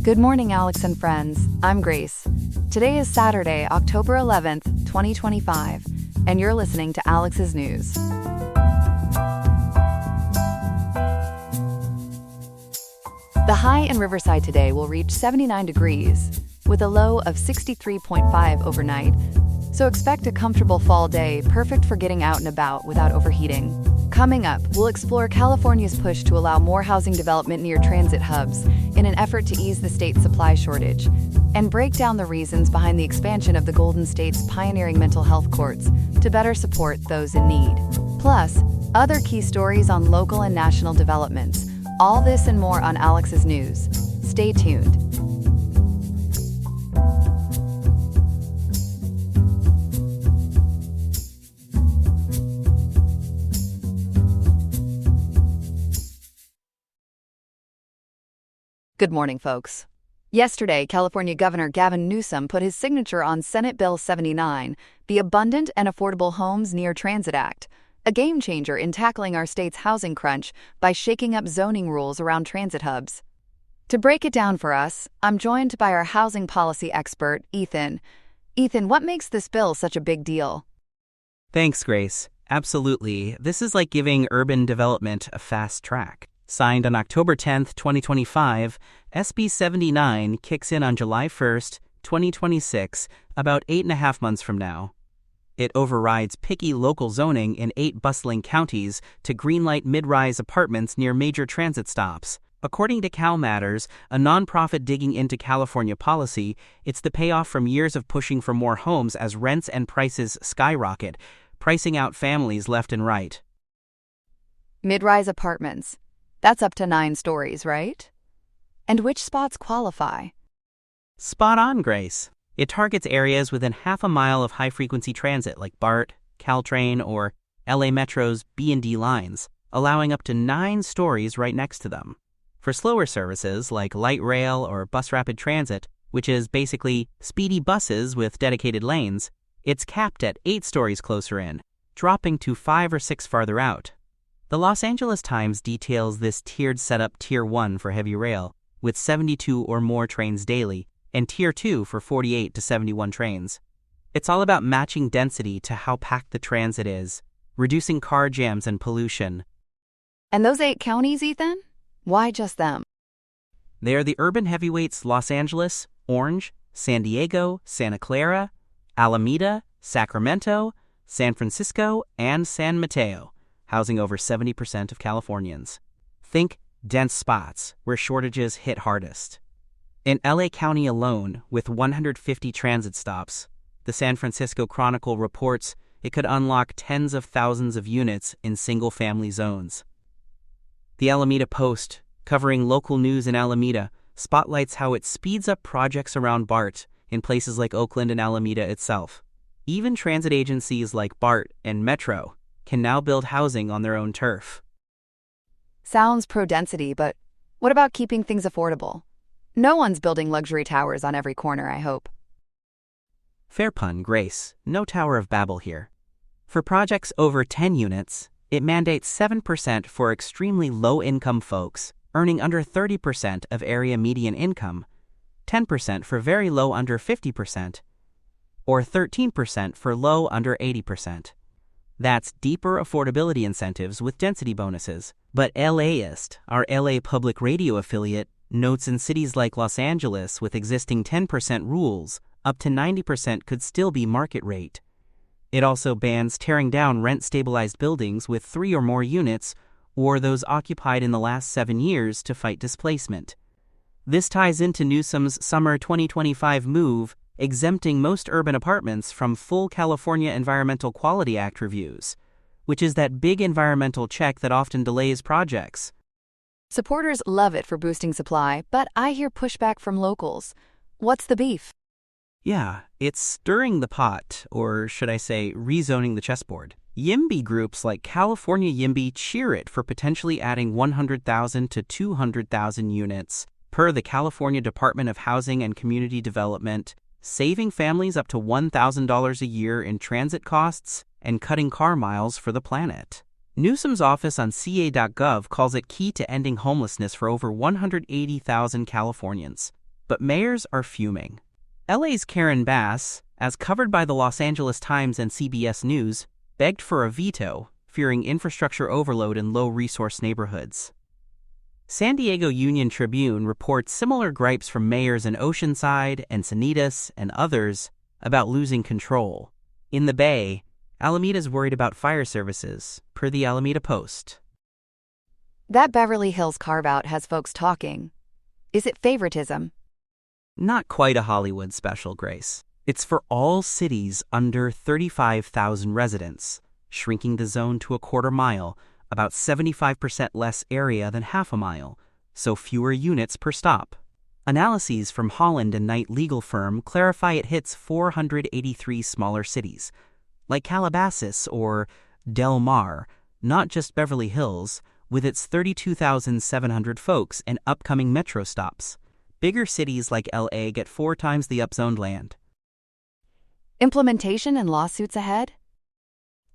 Good morning, Alex and friends. I'm Grace. Today is Saturday, October 11th, 2025, and you're listening to Alex's News. The high in Riverside today will reach 79 degrees, with a low of 63.5 overnight, so expect a comfortable fall day perfect for getting out and about without overheating. Coming up, we'll explore California's push to allow more housing development near transit hubs in an effort to ease the state's supply shortage, and break down the reasons behind the expansion of the Golden State's pioneering mental health courts to better support those in need. Plus, other key stories on local and national developments. All this and more on Alex's News. Stay tuned. Good morning, folks. Yesterday, California Governor Gavin Newsom put his signature on Senate Bill 79, the Abundant and Affordable Homes Near Transit Act, a game-changer in tackling our state's housing crunch by shaking up zoning rules around transit hubs. To break it down for us, I'm joined by our housing policy expert, Ethan. Ethan, what makes this bill such a big deal? Thanks, Grace. Absolutely. This is like giving urban development a fast track. Signed on October 10, 2025, SB 79 kicks in on July 1, 2026, about 8.5 months from now. It overrides picky local zoning in 8 bustling counties to greenlight mid-rise apartments near major transit stops. According to Cal Matters, a nonprofit digging into California policy, it's the payoff from years of pushing for more homes as rents and prices skyrocket, pricing out families left and right. Mid-rise apartments. That's up to 9 stories, right? And which spots qualify? Spot on, Grace. It targets areas within half a mile of high-frequency transit like BART, Caltrain, or LA Metro's B&D lines, allowing up to 9 stories right next to them. For slower services like light rail or bus rapid transit, which is basically speedy buses with dedicated lanes, it's capped at 8 stories closer in, dropping to 5 or 6 farther out. The Los Angeles Times details this tiered setup Tier 1 for heavy rail, with 72 or more trains daily, and Tier 2 for 48 to 71 trains. It's all about matching density to how packed the transit is, reducing car jams and pollution. And those 8 counties, Ethan? Why just them? They are the urban heavyweights Los Angeles, Orange, San Diego, Santa Clara, Alameda, Sacramento, San Francisco, and San Mateo, housing over 70% of Californians. Think dense spots where shortages hit hardest. In LA County alone, with 150 transit stops, the San Francisco Chronicle reports it could unlock tens of thousands of units in single-family zones. The Alameda Post, covering local news in Alameda, spotlights how it speeds up projects around BART in places like Oakland and Alameda itself. Even transit agencies like BART and Metro can now build housing on their own turf. Sounds pro-density, but what about keeping things affordable? No one's building luxury towers on every corner, I hope. Fair pun, Grace. No Tower of Babel here. For projects over 10 units, it mandates 7% for extremely low-income folks earning under 30% of area median income, 10% for very low under 50%, or 13% for low under 80%. That's deeper affordability incentives with density bonuses. But LAist, our LA Public Radio affiliate, notes in cities like Los Angeles with existing 10% rules, up to 90% could still be market rate. It also bans tearing down rent-stabilized buildings with 3 or more units or those occupied in the last 7 years to fight displacement. This ties into Newsom's summer 2025 move exempting most urban apartments from full California Environmental Quality Act reviews, which is that big environmental check that often delays projects. Supporters love it for boosting supply, but I hear pushback from locals. What's the beef? Yeah, it's stirring the pot, or should I say rezoning the chessboard. YIMBY groups like California YIMBY cheer it for potentially adding 100,000 to 200,000 units, per the California Department of Housing and Community Development, saving families up to $1,000 a year in transit costs and cutting car miles for the planet. Newsom's office on ca.gov calls it key to ending homelessness for over 180,000 Californians. but mayors are fuming. LA's Karen Bass, as covered by the Los Angeles Times and CBS News, begged for a veto, fearing infrastructure overload in low-resource neighborhoods. San Diego Union Tribune reports similar gripes from mayors in Oceanside, Encinitas, and others about losing control. In the Bay, Alameda's worried about fire services, per the Alameda Post. That Beverly Hills carve-out has folks talking. Is it favoritism? Not quite a Hollywood special, Grace. It's for all cities under 35,000 residents, shrinking the zone to a quarter mile, about 75% less area than half a mile, so fewer units per stop. Analyses from Holland and Knight legal firm clarify it hits 483 smaller cities, like Calabasas or Del Mar, not just Beverly Hills, with its 32,700 folks and upcoming metro stops. Bigger cities like LA get 4 times the upzoned land. Implementation and lawsuits ahead?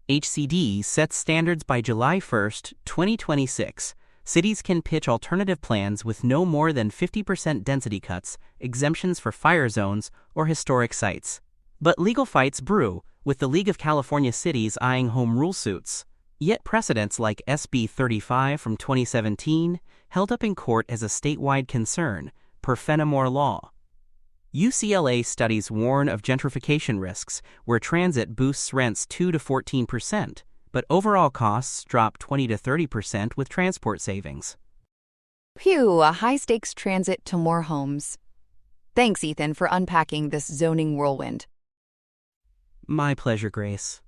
HCD sets standards by July 1, 2026. Cities can pitch alternative plans with no more than 50% density cuts, exemptions for fire zones, or historic sites. But legal fights brew, with the League of California Cities eyeing home rule suits. Yet precedents like SB 35 from 2017 held up in court as a statewide concern, per Fenimore law. UCLA studies warn of gentrification risks, where transit boosts rents 2 to 14%, but overall costs drop 20 to 30% with transport savings. Phew, a high-stakes transit to more homes. Thanks, Ethan, for unpacking this zoning whirlwind. My pleasure, Grace.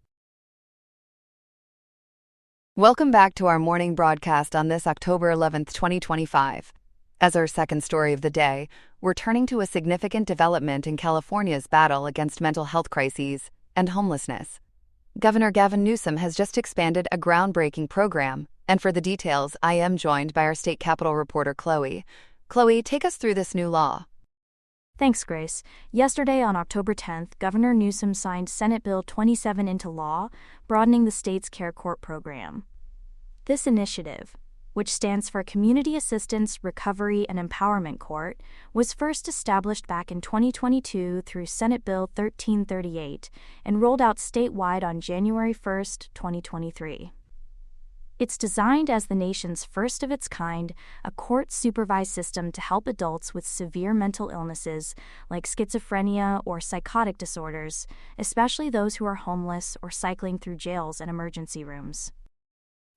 Welcome back to our morning broadcast on this October 11th, 2025. As our second story of the day, we're turning to a significant development in California's battle against mental health crises and homelessness. Governor Gavin Newsom has just expanded a groundbreaking program, and for the details, I am joined by our state capitol reporter, Chloe. Chloe, take us through this new law. Thanks, Grace. Yesterday, on October 10th, Governor Newsom signed Senate Bill 27 into law, broadening the state's Care Court program. This initiative, which stands for Community Assistance, Recovery, and Empowerment Court, was first established back in 2022 through Senate Bill 1338 and rolled out statewide on January 1, 2023. It's designed as the nation's first of its kind, a court-supervised system to help adults with severe mental illnesses like schizophrenia or psychotic disorders, especially those who are homeless or cycling through jails and emergency rooms.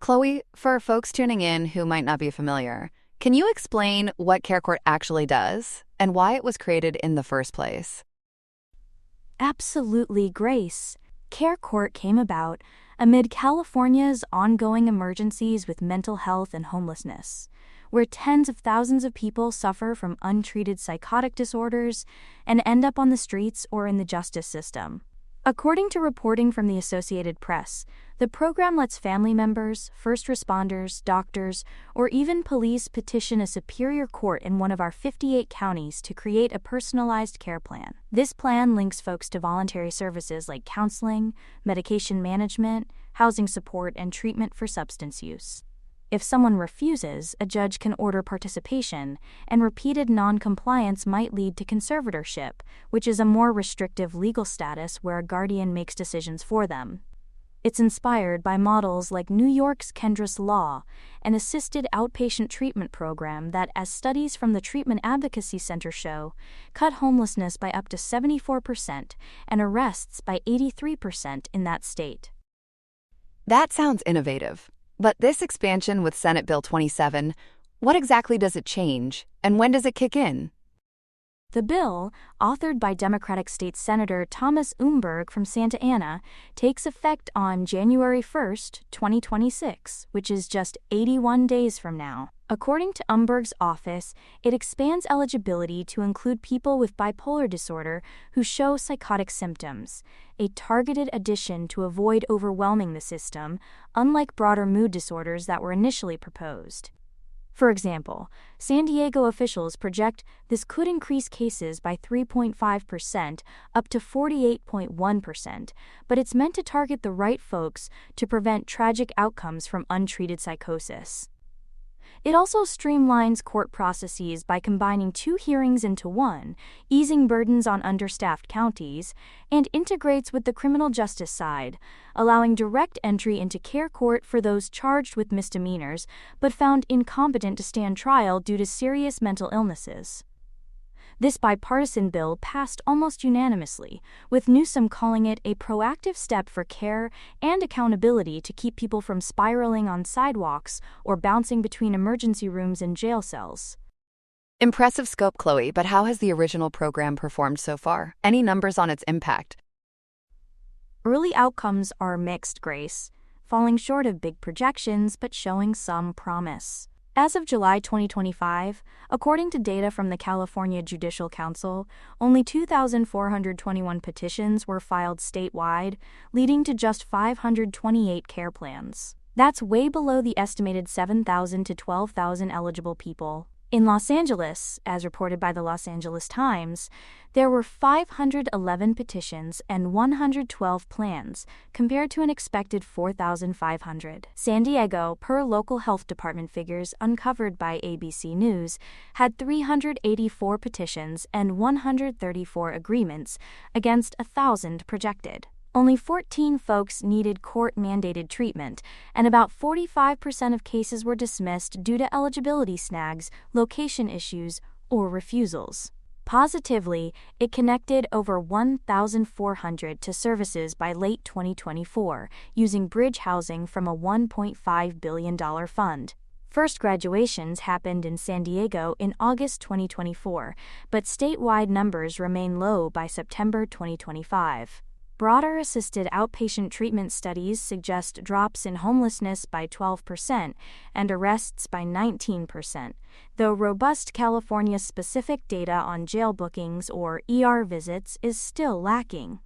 Chloe, for folks tuning in who might not be familiar, can you explain what Care Court actually does and why it was created in the first place? Absolutely, Grace. Care Court came about amid California's ongoing emergencies with mental health and homelessness, where tens of thousands of people suffer from untreated psychotic disorders and end up on the streets or in the justice system. According to reporting from the Associated Press, the program lets family members, first responders, doctors, or even police petition a superior court in one of our 58 counties to create a personalized care plan. This plan links folks to voluntary services like counseling, medication management, housing support, and treatment for substance use. If someone refuses, a judge can order participation, and repeated non-compliance might lead to conservatorship, which is a more restrictive legal status where a guardian makes decisions for them. It's inspired by models like New York's Kendra's Law, an assisted outpatient treatment program that, as studies from the Treatment Advocacy Center show, cut homelessness by up to 74% and arrests by 83% in that state. That sounds innovative. But this expansion with Senate Bill 27, what exactly does it change, and when does it kick in? The bill, authored by Democratic State Senator Thomas Umberg from Santa Ana, takes effect on January 1, 2026, which is just 81 days from now. According to Umberg's office, it expands eligibility to include people with bipolar disorder who show psychotic symptoms, a targeted addition to avoid overwhelming the system, unlike broader mood disorders that were initially proposed. For example, San Diego officials project this could increase cases by 3.5% up to 48.1%, but it's meant to target the right folks to prevent tragic outcomes from untreated psychosis. It also streamlines court processes by combining 2 hearings into one, easing burdens on understaffed counties, and integrates with the criminal justice side, allowing direct entry into care court for those charged with misdemeanors but found incompetent to stand trial due to serious mental illnesses. This bipartisan bill passed almost unanimously, with Newsom calling it a proactive step for care and accountability to keep people from spiraling on sidewalks or bouncing between emergency rooms and jail cells. Impressive scope, Chloe, but how has the original program performed so far? Any numbers on its impact? Early outcomes are mixed, Grace, falling short of big projections but showing some promise. As of July 2025, according to data from the California Judicial Council, only 2,421 petitions were filed statewide, leading to just 528 care plans. That's way below the estimated 7,000 to 12,000 eligible people. In Los Angeles, as reported by the Los Angeles Times, there were 511 petitions and 112 plans, compared to an expected 4,500. San Diego, per local health department figures uncovered by ABC News, had 384 petitions and 134 agreements against 1,000 projected. Only 14 folks needed court-mandated treatment, and about 45% of cases were dismissed due to eligibility snags, location issues, or refusals. Positively, it connected over 1,400 to services by late 2024, using bridge housing from a $1.5 billion fund. First graduations happened in San Diego in August 2024, but statewide numbers remain low by September 2025. Broader assisted outpatient treatment studies suggest drops in homelessness by 12% and arrests by 19%, though robust California-specific data on jail bookings or ER visits is still lacking.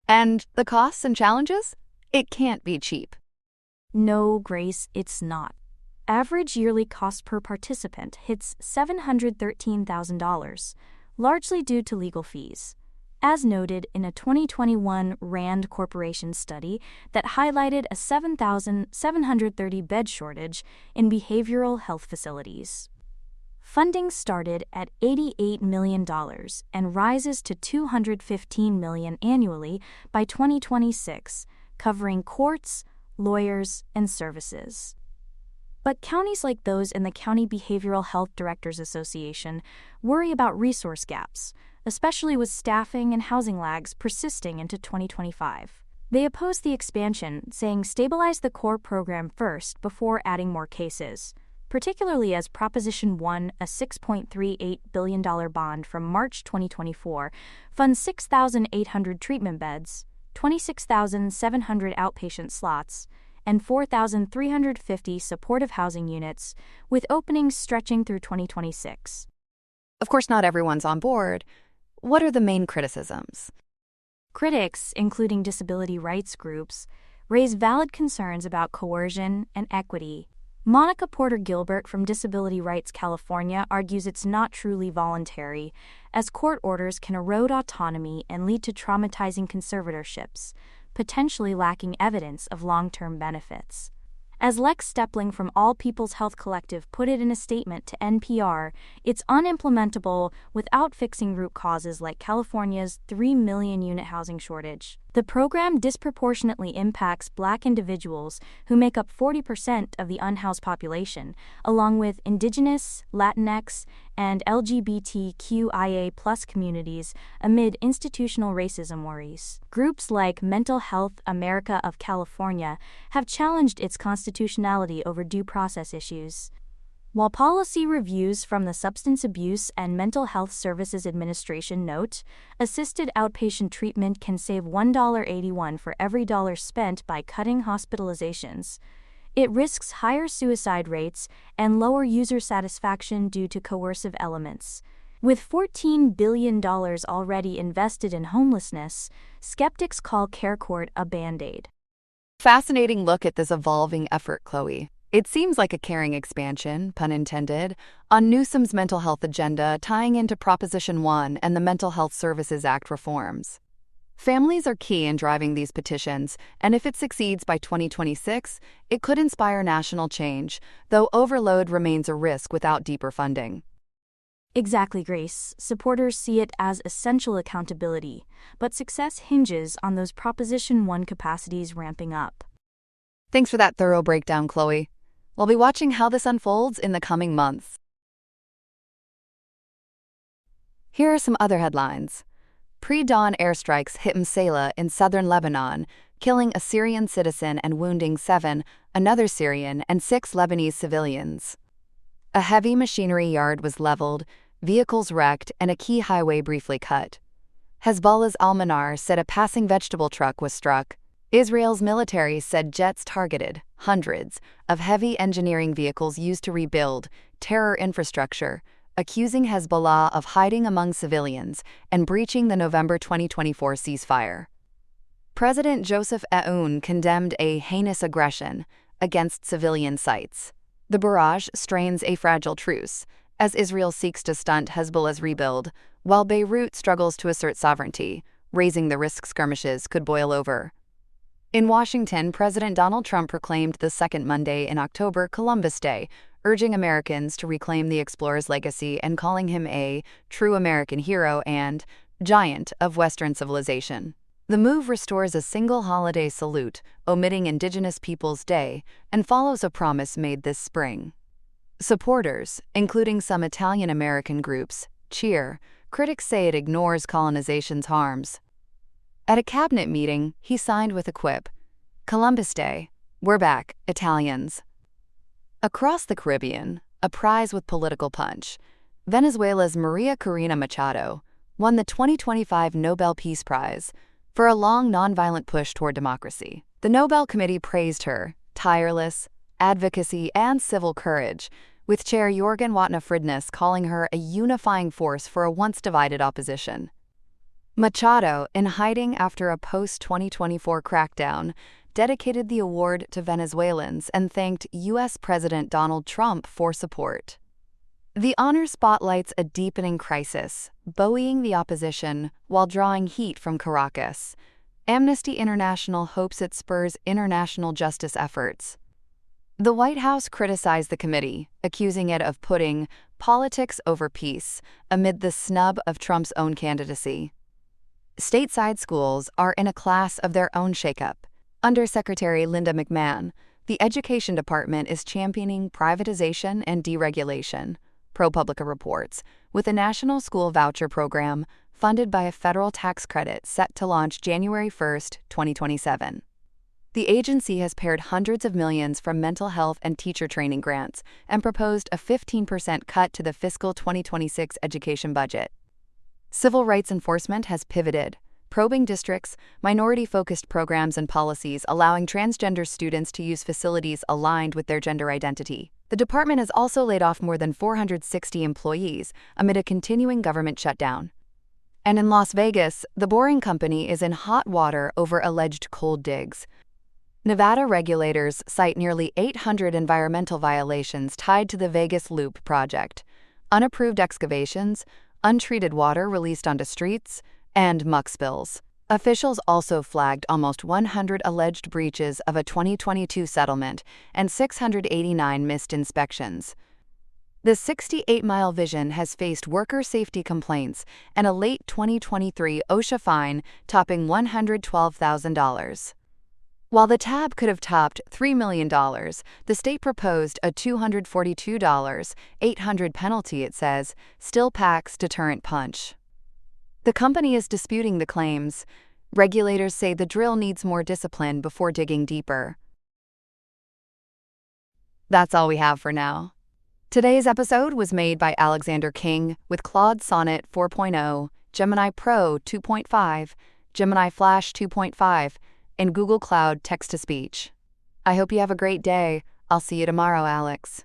And the costs and challenges? It can't be cheap. No, Grace, it's not. Average yearly cost per participant hits $713,000, largely due to legal fees, as noted in a 2021 RAND Corporation study that highlighted a 7,730 bed shortage in behavioral health facilities. Funding started at $88 million and rises to $215 million annually by 2026, covering courts, lawyers, and services. But counties like those in the County Behavioral Health Directors Association worry about resource gaps, especially with staffing and housing lags persisting into 2025. They oppose the expansion, saying stabilize the core program first before adding more cases, particularly as Proposition 1, a $6.38 billion bond from March 2024, funds 6,800 treatment beds, 26,700 outpatient slots, and 4,350 supportive housing units, with openings stretching through 2026. Of course, not everyone's on board. What are the main criticisms? Critics, including disability rights groups, raise valid concerns about coercion and equity. Monica Porter Gilbert from Disability Rights California argues it's not truly voluntary, as court orders can erode autonomy and lead to traumatizing conservatorships, potentially lacking evidence of long-term benefits. As Lex Stepling from All People's Health Collective put it in a statement to NPR, it's unimplementable without fixing root causes like California's 3 million unit housing shortage. The program disproportionately impacts Black individuals who make up 40% of the unhoused population, along with Indigenous, Latinx, and LGBTQIA+ communities amid institutional racism worries. Groups like Mental Health America of California have challenged its constitutionality over due process issues. While policy reviews from the Substance Abuse and Mental Health Services Administration note, assisted outpatient treatment can save $1.81 for every dollar spent by cutting hospitalizations, it risks higher suicide rates and lower user satisfaction due to coercive elements. With $14 billion already invested in homelessness, skeptics call CareCourt a Band-Aid. Fascinating look at this evolving effort, Chloe. It seems like a caring expansion, pun intended, on Newsom's mental health agenda tying into Proposition 1 and the Mental Health Services Act reforms. Families are key in driving these petitions, and if it succeeds by 2026, it could inspire national change, though overload remains a risk without deeper funding. Exactly, Grace. Supporters see it as essential accountability, but success hinges on those Proposition 1 capacities ramping up. Thanks for that thorough breakdown, Chloe. We'll be watching how this unfolds in the coming months. Here are some other headlines. Pre-dawn airstrikes hit Msela in southern Lebanon, killing a Syrian citizen and wounding 7, another Syrian, and 6 Lebanese civilians. A heavy machinery yard was leveled, vehicles wrecked, and a key highway briefly cut. Hezbollah's Al-Manar said a passing vegetable truck was struck. Israel's military said jets targeted hundreds of heavy engineering vehicles used to rebuild terror infrastructure, accusing Hezbollah of hiding among civilians and breaching the November 2024 ceasefire. President Joseph Aoun condemned a heinous aggression against civilian sites. The barrage strains a fragile truce, as Israel seeks to stunt Hezbollah's rebuild, while Beirut struggles to assert sovereignty, raising the risk skirmishes could boil over. In Washington, President Donald Trump proclaimed the second Monday in October Columbus Day, urging Americans to reclaim the explorer's legacy and calling him a true American hero and giant of Western civilization. The move restores a single holiday salute, omitting Indigenous Peoples' Day, and follows a promise made this spring. Supporters, including some Italian-American groups, cheer. Critics say it ignores colonization's harms. At a cabinet meeting, he signed with a quip, "Columbus Day, we're back, Italians." Across the Caribbean, a prize with political punch, Venezuela's Maria Corina Machado won the 2025 Nobel Peace Prize for a long nonviolent push toward democracy. The Nobel Committee praised her tireless advocacy and civil courage, with Chair Jorgen Watne-Fridnes calling her a unifying force for a once-divided opposition. Machado, in hiding after a post-2024 crackdown, dedicated the award to Venezuelans and thanked U.S. President Donald Trump for support. The honor spotlights a deepening crisis, buoying the opposition while drawing heat from Caracas. Amnesty International hopes it spurs international justice efforts. The White House criticized the committee, accusing it of putting politics over peace amid the snub of Trump's own candidacy. Stateside schools are in a class of their own shakeup. Under Secretary Linda McMahon, the Education Department is championing privatization and deregulation, ProPublica reports, with a national school voucher program funded by a federal tax credit set to launch January 1, 2027. The agency has pared hundreds of millions from mental health and teacher training grants and proposed a 15% cut to the fiscal 2026 education budget. Civil rights enforcement has pivoted, probing districts, minority-focused programs and policies allowing transgender students to use facilities aligned with their gender identity. The department has also laid off more than 460 employees amid a continuing government shutdown. And in Las Vegas, the Boring Company is in hot water over alleged coal digs. Nevada regulators cite nearly 800 environmental violations tied to the Vegas Loop project: unapproved excavations, untreated water released onto streets, and muck spills. Officials also flagged almost 100 alleged breaches of a 2022 settlement and 689 missed inspections. The 68-mile vision has faced worker safety complaints and a late 2023 OSHA fine topping $112,000. While the tab could have topped $3 million, the state proposed a $242,800 penalty, it says, still packs deterrent punch. The company is disputing the claims. Regulators say the drill needs more discipline before digging deeper. That's all we have for now. Today's episode was made by Alexander King with Claude Sonnet 4.0, Gemini Pro 2.5, Gemini Flash 2.5, and Google Cloud Text-to-Speech. I hope you have a great day. I'll see you tomorrow, Alex. Bye.